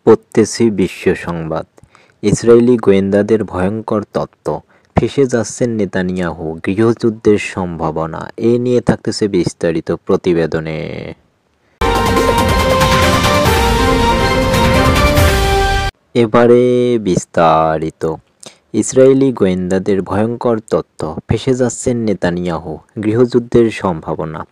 পড়তেছি বিশ্ব সংবাদ। ইসরায়েলি গোয়েন্দাদের ভয়ঙ্কর তথ্য, ফেঁসে যাচ্ছেন নেতানিয়াহু, গৃহযুদ্ধের সম্ভাবনা। এ নিয়ে থাকতেছে বিস্তারিত প্রতিবেদনে। এবারে বিস্তারিত। ইসরায়েলি গোয়েন্দাদের ভয়ঙ্কর তথ্য, ফেঁসে যাচ্ছেন নেতানিয়াহু, গৃহযুদ্ধের সম্ভাবনা।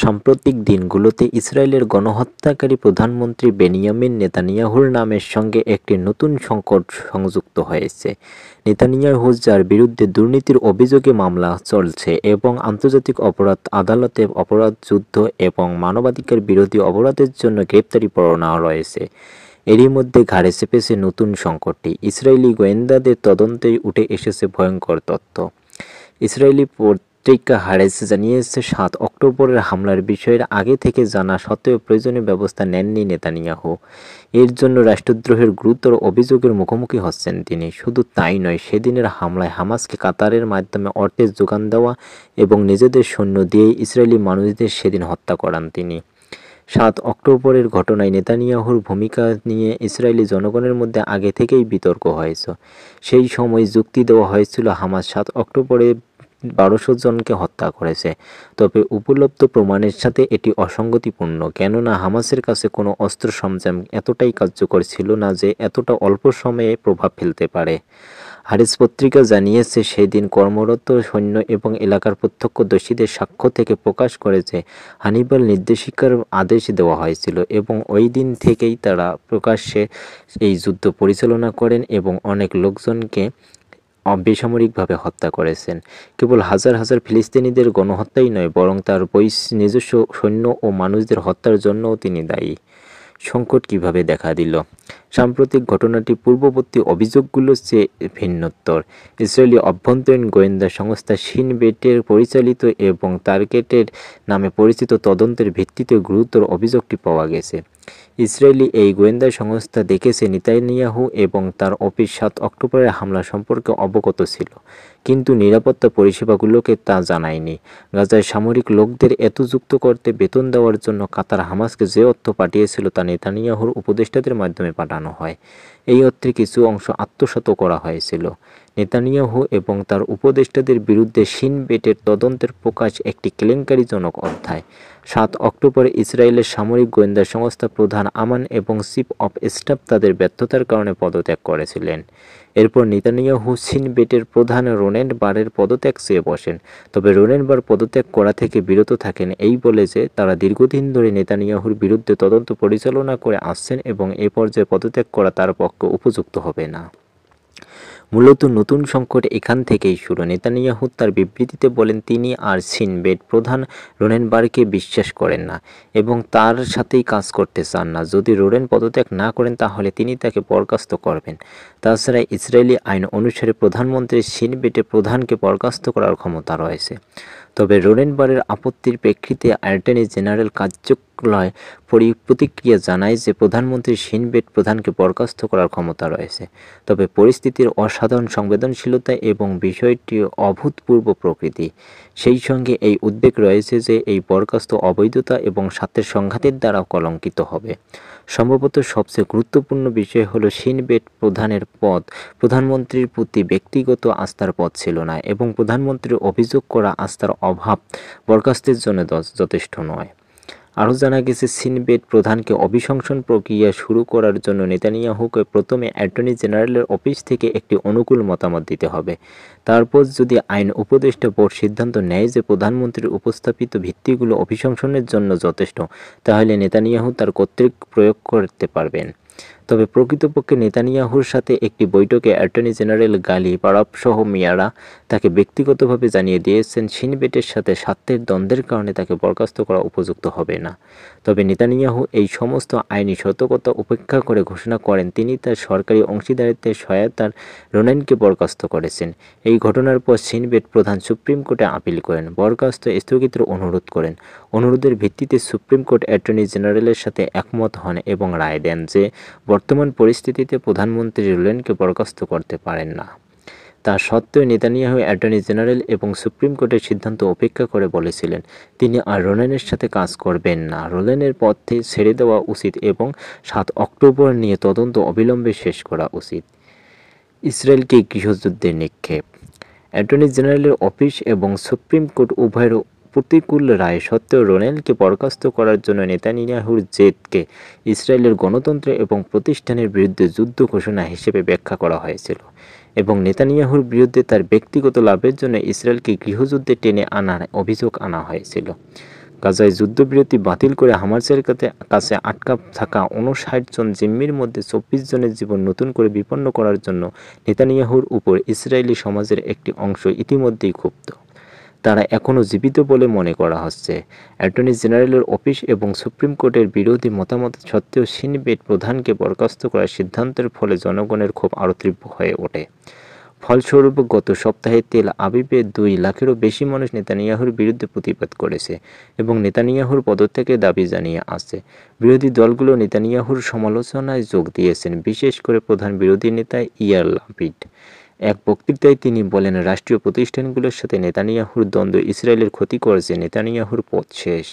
সাম্প্রতিক দিনগুলোতে ইসরায়েলের গণহত্যাকারী প্রধানমন্ত্রী বেনিয়ামিন নেতানিয়াহুর নামের সঙ্গে একটি নতুন সংকট সংযুক্ত হয়েছে। নেতানিয়াহু, যার বিরুদ্ধে দুর্নীতির অভিযোগে মামলা চলছে এবং আন্তর্জাতিক অপরাধ আদালতে অপরাধ, যুদ্ধ এবং মানবাধিকার বিরোধী অপরাধের জন্য গ্রেপ্তারি পরোয়ানা রয়েছে, এরই মধ্যে ঘাড়ে চেপেছে নতুন সংকটটি। ইসরায়েলি গোয়েন্দাদের তদন্তেই উঠে এসেছে ভয়ঙ্কর তথ্য। ইসরায়েলি পত্রিকা হারেস জানিয়েছে, 7 অক্টোবরের হামলার বিষয়ের আগে থেকে জানা সত্ত্বেও প্রয়োজনীয় ব্যবস্থা নেননি নেতানিয়াহু। এর জন্য রাষ্ট্রদ্রোহের গুরুতর অভিযোগের মুখোমুখি হচ্ছেন তিনি। শুধু তাই নয়, সেদিনের হামলায় হামাসকে কাতারের মাধ্যমে অর্থের যোগান দেওয়া এবং নিজেদের সৈন্য দিয়েই ইসরায়েলি মানুষদের সেদিন হত্যা করান তিনি। 7 অক্টোবরের ঘটনায় নেতানিয়াহুর ভূমিকা নিয়ে ইসরায়েলি জনগণের মধ্যে আগে থেকেই বিতর্ক হয়েছে। সেই সময় যুক্তি দেওয়া হয়েছিল, হামাস 7 অক্টোবরে 1200 জনকে হত্যা করেছে। তবে উপলব্ধ প্রমাণের সাথে এটি অসঙ্গতিপূর্ণ, কেননা হামাসের কাছে কোনো অস্ত্র সরঞ্জাম এতটাই কার্যকর ছিল না যে এতটা অল্প সময়ে প্রভাব ফেলতে পারে। হারিস পত্রিকা জানিয়েছে, সেদিন কর্মরত সৈন্য এবং এলাকার প্রত্যক্ষদর্শীদের সাক্ষ্য থেকে প্রকাশ করে যে হানিবাল নির্দেশিকার আদেশ দেওয়া হয়েছিল এবং ওই দিন থেকেই তারা প্রকাশ্যে এই যুদ্ধ পরিচালনা করেন এবং অনেক লোকজনকে বেসামরিকভাবে হত্যা করেছেন। কেবল হাজার হাজার ফিলিস্তিনিদের গণহত্যাই নয়, বরং তার নিজস্ব সৈন্য ও মানুষদের হত্যার জন্যও তিনি দায়ী। সংকট কিভাবে দেখা দিল? সাম্প্রতিক ঘটনাটি পূর্ববর্তী অভিযোগগুলোর চেয়ে ভিন্নতর। ইসরায়েলি অভ্যন্তরীণ গোয়েন্দা সংস্থা শিন বেটের পরিচালিত এবং টার্গেটের নামে পরিচিত তদন্তের ভিত্তিতে গুরুতর অভিযোগটি পাওয়া গেছে। ইসরায়েলি এই গোয়েন্দা সংস্থা দেখেছে নেতানিয়াহু এবং তার অফিস 7 অক্টোবরের হামলা সম্পর্কে অবগত ছিল, কিন্তু নিরাপত্তা পরিষেবাগুলোকে তা জানায়নি। গাজায় সামরিক লোকদের এত যুক্ত করতে বেতন দেওয়ার জন্য কাতার হামাসকে যে অর্থ পাঠিয়েছিল তা নেতানিয়াহুর উপদেষ্টাদের মাধ্যমে পাঠানো হয়। এই অর্থের কিছু অংশ আত্মসাৎ করা হয়েছিল। নেতানিয়াহু এবং তার উপদেষ্টাদের বিরুদ্ধে শিন বেটের তদন্তের প্রকাশ একটি কেলেঙ্কারিজনক অধ্যায়। 7 অক্টোবর ইসরায়েলের সামরিক গোয়েন্দা সংস্থা প্রধান আমান এবং চিফ অফ স্টাফ তাদের ব্যর্থতার কারণে পদত্যাগ করেছিলেন। এরপর নেতানিয়াহু শিন বেটের প্রধান রোনেন বারের পদত্যাগ চেয়ে বসেন। তবে রোনেন বার পদত্যাগ করা থেকে বিরত থাকেন এই বলে যে তারা দীর্ঘদিন ধরে নেতানিয়াহুর বিরুদ্ধে তদন্ত পরিচালনা করে আসছেন এবং এ পর্যায়ে পদত্যাগ করা তার পক্ষে উপযুক্ত হবে না। মূলত নতুন সংকট এখান থেকেই শুরু। নেতানিয়াহু তার বিবৃতিতে বলেন, তিনি আর শিন বেট প্রধান রোনেন বারকে বিশ্বাস করেন না এবং তার সাথেই কাজ করতে চান না। যদি রোনেন পদত্যাগ না করেন তাহলে তিনি তাকে বরখাস্ত করবেন। তাছাড়া ইসরায়েলি আইন অনুসারে প্রধানমন্ত্রীর শিন বেটের প্রধানকে বরখাস্ত করার ক্ষমতা রয়েছে। তবে রোনেন বারের আপত্তির প্রেক্ষিতে অ্যাটর্নি জেনারেল কার্যালয় প্রতিক্রিয়া জানায় যে প্রধানমন্ত্রী শিন বেট প্রধানকে বরখাস্ত করার ক্ষমতা রয়েছে, তবে পরিস্থিতির অসাধারণ সংবেদনশীলতা এবং বিষয়টি অভূতপূর্ব প্রকৃতি। সেই সঙ্গে এই উদ্বেগ রয়েছে যে এই বরখাস্ত অবৈধতা এবং স্বার্থের সংঘাতের দ্বারা কলঙ্কিত হবে। সম্ভবত সবচেয়ে গুরুত্বপূর্ণ বিষয় হলো, শিন বেট প্রধানের পদ প্রধানমন্ত্রীর প্রতি ব্যক্তিগত আস্থার পদ ছিল না এবং প্রধানমন্ত্রীর অভিযোগ করা আস্থার অভাব বরখাস্তের জন্য যথেষ্ট নয়। আরও জানা গেছে, শিন বেট প্রধানকে অভিশংসন প্রক্রিয়া শুরু করার জন্য নেতানিয়াহুকে প্রথমে অ্যাটর্নি জেনারেলের অফিস থেকে একটি অনুকূল মতামত দিতে হবে। তারপর যদি আইন উপদেষ্টা বোর্ড সিদ্ধান্ত নেয় যে প্রধানমন্ত্রীর উপস্থাপিত ভিত্তিগুলো অভিশংসনের জন্য যথেষ্ট, তাহলে নেতানিয়াহু তার কর্তৃত্ব প্রয়োগ করতে পারবেন। তবে প্রকৃতপক্ষে নেতানিয়াহুর সাথে একটি বৈঠকে অ্যাটর্নি জেনারেল গালি পারাবসহ মেয়ারা তাকে ব্যক্তিগতভাবে জানিয়ে দিয়েছেন, শিন বেটের সাথে স্বার্থের দ্বন্দ্বের কারণে তাকে বরখাস্ত করা উপযুক্ত হবে না। তবে নেতানিয়াহু এই সমস্ত আইনি সতর্কতা উপেক্ষা করে ঘোষণা করেন তিনি তার সরকারি অংশীদারিত্বের সহায়তার রোনেনকে বরখাস্ত করেছেন। এই ঘটনার পর শিন বেট প্রধান সুপ্রিম কোর্টে আপিল করেন, বরখাস্ত স্থগিতের অনুরোধ করেন। অনুরোধের ভিত্তিতে সুপ্রিম কোর্ট অ্যাটর্নি জেনারেলের সাথে একমত হন এবং রায় দেন যে বর্তমান পরিস্থিতিতে প্রধানমন্ত্রী রোনেনকে বরখাস্ত করতে পারেন না। তা সত্ত্বেও নেতানিয়াহু অ্যাটর্নি জেনারেল এবং সুপ্রিম কোর্টের সিদ্ধান্ত উপেক্ষা করে বলেছিলেন তিনি আর রোলেনের সাথে কাজ করবেন না। রোলেনের পদ ছেড়ে দেওয়া উচিত এবং 7 অক্টোবর নিয়ে তদন্ত অবিলম্বে শেষ করা উচিত। ইসরায়েলকে গৃহযুদ্ধের নিক্ষেপ। অ্যাটর্নি জেনারেলের অফিস এবং সুপ্রিম কোর্ট উভয়ের প্রতিকূল রায় সত্ত্বেও রোলেনকে বরখাস্ত করার জন্য নেতানিয়াহুর জেদকে ইসরায়েলের গণতন্ত্র এবং প্রতিষ্ঠানের বিরুদ্ধে যুদ্ধ ঘোষণা হিসেবে ব্যাখ্যা করা হয়েছিল এবং নেতানিয়াহুর বিরুদ্ধে তার ব্যক্তিগত লাভের জন্য ইসরায়েলকে গৃহযুদ্ধে টেনে আনার অভিযোগ আনা হয়েছিল। গাজায় যুদ্ধবিরতি বাতিল করে হামাসের কাছে আটকা থাকা 59 জন জিম্মির মধ্যে 24 জনের জীবন নতুন করে বিপন্ন করার জন্য নেতানিয়াহুর উপর ইসরায়েলি সমাজের একটি অংশ ইতিমধ্যেই ক্ষুব্ধ। তারা এখনও জীবিত বলে মনে করা হচ্ছে। অ্যাটর্নি জেনারেলের অফিস এবং সুপ্রিম কোর্টের বিরোধী মতামত সত্ত্বেও শিন বেট প্রধানকে বরখাস্ত করার সিদ্ধান্তের ফলে জনগণের ক্ষোভ আরও তীব্র হয়ে ওঠে। ফলস্বরূপ গত সপ্তাহে তেল আবিবে 2 লাখেরও বেশি মানুষ নেতানিয়াহুর বিরুদ্ধে প্রতিবাদ করেছে এবং নেতানিয়াহুর পদত্যাগের দাবি জানিয়ে আসছে। বিরোধী দলগুলো নেতানিয়াহুর সমালোচনায় যোগ দিয়েছেন, বিশেষ করে প্রধান বিরোধী নেতা ইয়ার লাপিড। এক বক্তৃতায় তিনি বলেন, রাষ্ট্রীয় প্রতিষ্ঠানগুলোর সাথে নেতানিয়াহুর দ্বন্দ্ব ইসরায়েলের ক্ষতি করেছে, নেতানিয়াহুর পথ শেষ।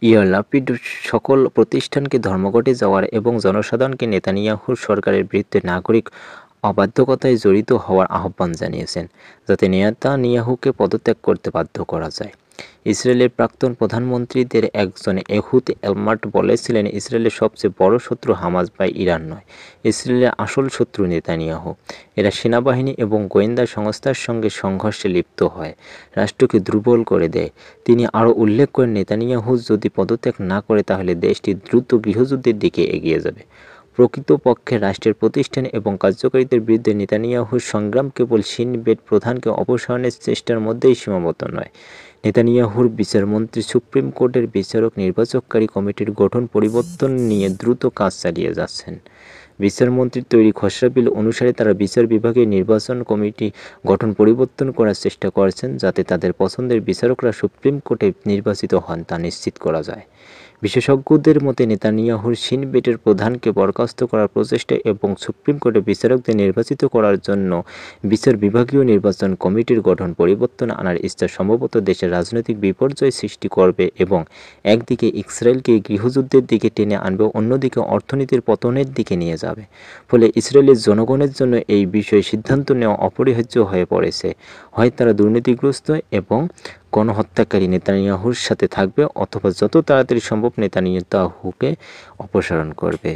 ইয়ার লাপিড সকল প্রতিষ্ঠানকে ধর্মঘটে যাওয়ার এবং জনসাধারণকে নেতানিয়াহুর সরকারের বিরুদ্ধে নাগরিক অবাধ্যকতায় জড়িত হওয়ার আহ্বান জানিয়েছেন, যাতে নেতানিয়াহুকে পদত্যাগ করতে বাধ্য করা যায়। ইসরায়েলের প্রাক্তন প্রধানমন্ত্রীদের একজন এহুদ এলমার্ট বলেছিলেন, ইসরায়েলের সবচেয়ে বড় শত্রু হামাস বা ইরান নয়, ইসরায়েলের আসল শত্রু নেতানিয়াহু। এরা সেনাবাহিনী এবং গোয়েন্দা সংস্থার সঙ্গে সংঘর্ষে লিপ্ত হয়, রাষ্ট্রকে দুর্বল করে দেয়। তিনি আরও উল্লেখ করেন, নেতানিয়াহু যদি পদত্যাগ না করে তাহলে দেশটি দ্রুত গৃহযুদ্ধের দিকে এগিয়ে যাবে। প্রকৃতপক্ষে রাষ্ট্রের প্রতিষ্ঠান এবং কার্যকারিতার বিরুদ্ধে নেতানিয়াহুর সংগ্রাম কেবল শিন বেট প্রধানকে অপসারণের চেষ্টার মধ্যেই সীমাবদ্ধ নয়। নেতানিয়াহুর বিচারমন্ত্রী সুপ্রিম কোর্টের বিচারক নির্বাচককারী কমিটির গঠন পরিবর্তন নিয়ে দ্রুত কাজ চালিয়ে যাচ্ছেন। বিচারমন্ত্রীর তৈরি খসড়া বিল অনুসারে তারা বিচার বিভাগের নির্বাচন কমিটি গঠন পরিবর্তন করার চেষ্টা করছেন, যাতে তাদের পছন্দের বিচারকরা সুপ্রিম কোর্টে নির্বাচিত হন তা নিশ্চিত করা যায়। বিশেষজ্ঞদের মতে নেতানিয়াহুর শিন বেটের প্রধানকে বরখাস্ত করার প্রচেষ্টা এবং সুপ্রিম কোর্টে বিচারকদের নির্বাচিত করার জন্য বিচার বিভাগীয় নির্বাচন কমিটির গঠন পরিবর্তন আনার ইচ্ছা সম্ভবত দেশের রাজনৈতিক বিপর্যয় সৃষ্টি করবে এবং একদিকে ইসরায়েলকে গৃহযুদ্ধের দিকে টেনে আনবে, অন্যদিকে অর্থনীতির পতনের দিকে নিয়ে যাবে। ফলে ইসরায়েলের জনগণের জন্য এই বিষয়ে সিদ্ধান্ত নেওয়া অপরিহার্য হয়ে পড়েছে। হয় তারা দুর্নীতিগ্রস্ত এবং গণহত্যাকারী নেতানিয়াহুর সাথে থাকবে, অথবা যত তাড়াতাড়ি সম্ভব নেতানিয়াহুকে অপসারণ করবে।